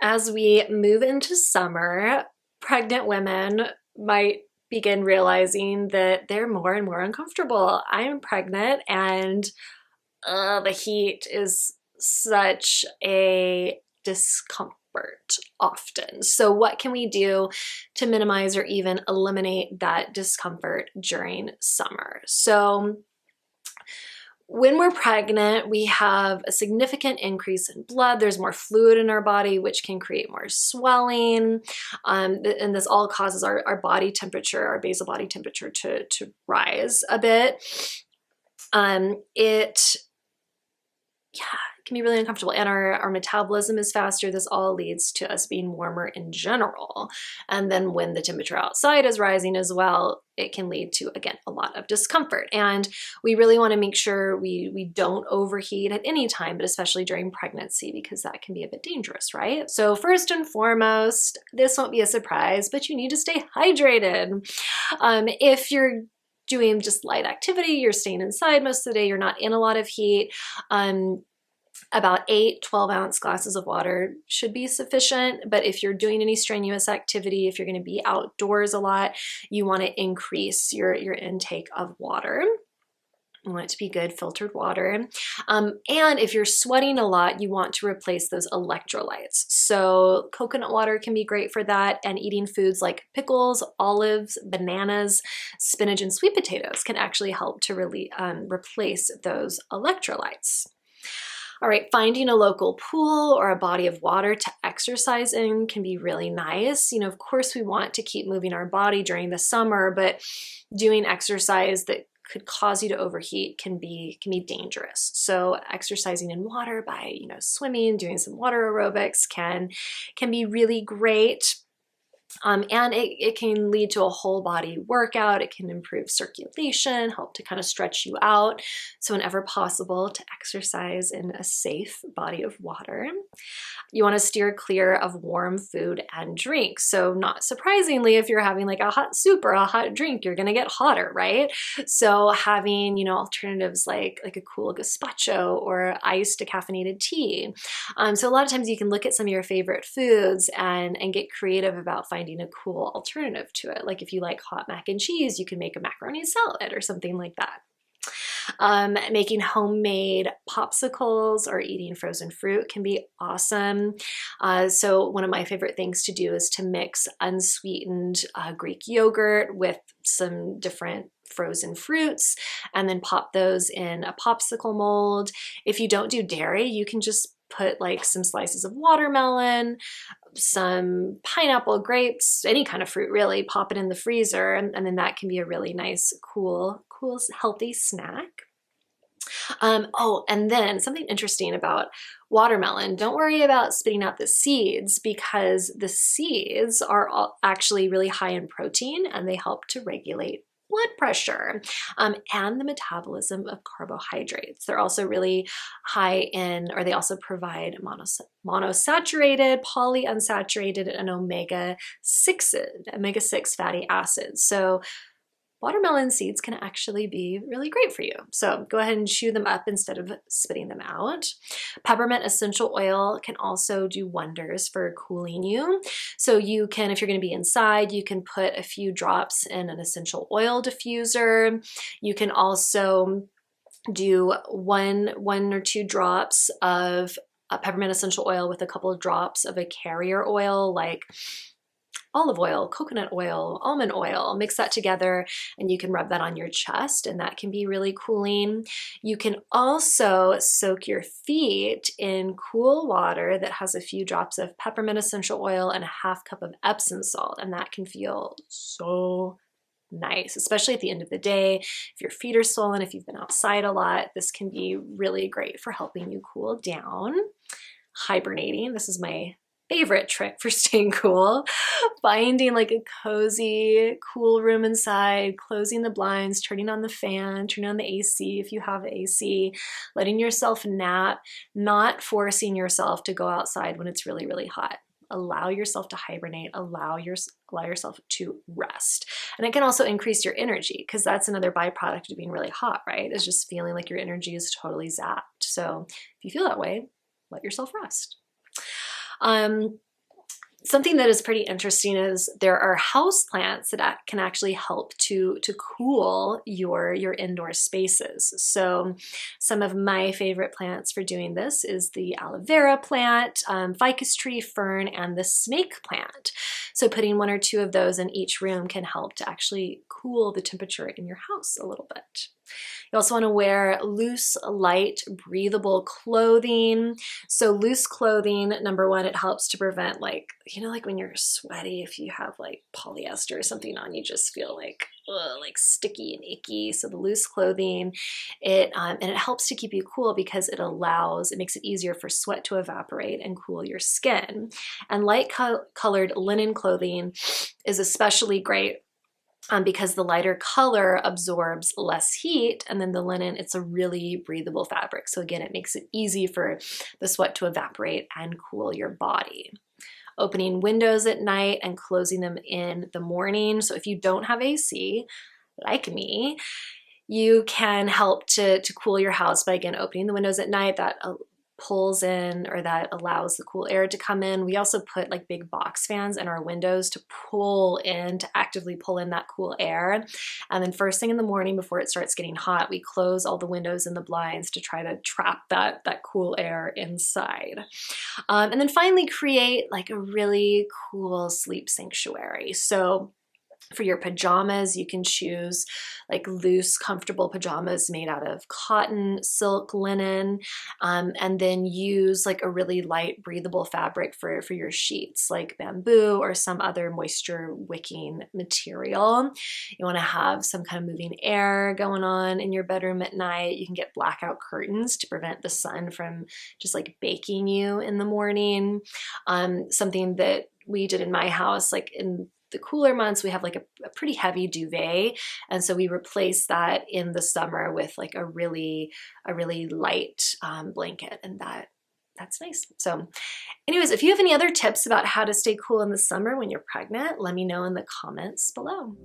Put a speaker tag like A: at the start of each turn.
A: As we move into summer, pregnant women might begin realizing that they're more and more uncomfortable. I'm pregnant and the heat is such a discomfort often. So what can we do to minimize or even eliminate that discomfort during summer? So when we're pregnant, we have a significant increase in blood. There's more fluid in our body, which can create more swelling. And this all causes our body temperature, our basal body temperature to rise a bit. It can be really uncomfortable, and our metabolism is faster. This all leads to us being warmer in general. And then when the temperature outside is rising as well, it can lead to, again, a lot of discomfort. And we really want to make sure we don't overheat at any time, but especially during pregnancy, because that can be a bit dangerous, right? So first and foremost, this won't be a surprise, but you need to stay hydrated. If you're doing just light activity, you're staying inside most of the day, you're not in a lot of heat, about 8 12-ounce glasses of water should be sufficient. But if you're doing any strenuous activity, if you're going to be outdoors a lot, you want to increase your intake of water. You want it to be good filtered water. And if you're sweating a lot, you want to replace those electrolytes. So coconut water can be great for that, and eating foods like pickles, olives, bananas, spinach, and sweet potatoes can actually help to really replace those electrolytes. All right, finding a local pool or a body of water to exercise in can be really nice. You know, of course, we want to keep moving our body during the summer, but doing exercise that could cause you to overheat can be dangerous. So exercising in water by, swimming, doing some water aerobics can be really great. And it can lead to a whole body workout. It can improve circulation, help to kind of stretch you out. So whenever possible, to exercise in a safe body of water. You want to steer clear of warm food and drink. So not surprisingly, if you're having like a hot soup or a hot drink, you're going to get hotter, right? So having, alternatives like a cool gazpacho or iced decaffeinated tea. So a lot of times you can look at some of your favorite foods and get creative about finding a cool alternative to it. Like if you like hot mac and cheese, you can make a macaroni salad or something like that. Making homemade popsicles or eating frozen fruit can be awesome. So one of my favorite things to do is to mix unsweetened Greek yogurt with some different frozen fruits and then pop those in a popsicle mold. If you don't do dairy, you can just put like some slices of watermelon, some pineapple, grapes, any kind of fruit really, pop it in the freezer, and then that can be a really nice, cool, healthy snack. And then something interesting about watermelon, don't worry about spitting out the seeds, because the seeds are actually really high in protein and they help to regulate blood pressure and the metabolism of carbohydrates. They're also really high in, or they also provide monosaturated, polyunsaturated, and omega-6 fatty acids. So watermelon seeds can actually be really great for you. So go ahead and chew them up instead of spitting them out. Peppermint essential oil can also do wonders for cooling you. So you can, if you're going to be inside, you can put a few drops in an essential oil diffuser. You can also do one or two drops of peppermint essential oil with a couple of drops of a carrier oil like olive oil, coconut oil, almond oil. Mix that together and you can rub that on your chest, and that can be really cooling. You can also soak your feet in cool water that has a few drops of peppermint essential oil and a half cup of Epsom salt, and that can feel so nice, especially at the end of the day. If your feet are swollen, if you've been outside a lot, this can be really great for helping you cool down. Hibernating, this is my favorite trick for staying cool. Finding like a cozy, cool room inside, closing the blinds, turning on the fan, turning on the AC if you have AC, letting yourself nap, not forcing yourself to go outside when it's really, really hot. Allow yourself to hibernate, allow yourself to rest. And it can also increase your energy, because that's another byproduct of being really hot, right? Is just feeling like your energy is totally zapped. So if you feel that way, let yourself rest. Something that is pretty interesting is there are house plants that can actually help to cool your indoor spaces. So some of my favorite plants for doing this is the aloe vera plant, ficus tree, fern, and the snake plant. So putting 1 or 2 of those in each room can help to actually cool the temperature in your house a little bit. You also want to wear loose, light, breathable clothing. So loose clothing, number one, it helps to prevent, like, you know, like when you're sweaty, if you have like polyester or something on, you just feel like, ugh, like sticky and icky. So the loose clothing, and it helps to keep you cool because it makes it easier for sweat to evaporate and cool your skin. And light colored linen clothing is especially great because the lighter color absorbs less heat, and then the linen, it's a really breathable fabric. So again, it makes it easy for the sweat to evaporate and cool your body. Opening windows at night and closing them in the morning. So if you don't have AC, like me, you can help to cool your house by, again, opening the windows at night. That pulls in, or that allows the cool air to come in. We also put like big box fans in our windows to actively pull in that cool air. And then first thing in the morning, before it starts getting hot, we close all the windows and the blinds to try to trap that cool air inside. And then finally create like a really cool sleep sanctuary. So for your pajamas, you can choose like loose, comfortable pajamas made out of cotton, silk, linen, and then use like a really light, breathable fabric for your sheets, like bamboo or some other moisture wicking material. You want to have some kind of moving air going on in your bedroom at night. You can get blackout curtains to prevent the sun from just like baking you in the morning. Something that we did in my house, like in the cooler months, we have like a pretty heavy duvet. And so we replace that in the summer with like a really light blanket, and that's nice. So anyways, if you have any other tips about how to stay cool in the summer when you're pregnant, let me know in the comments below.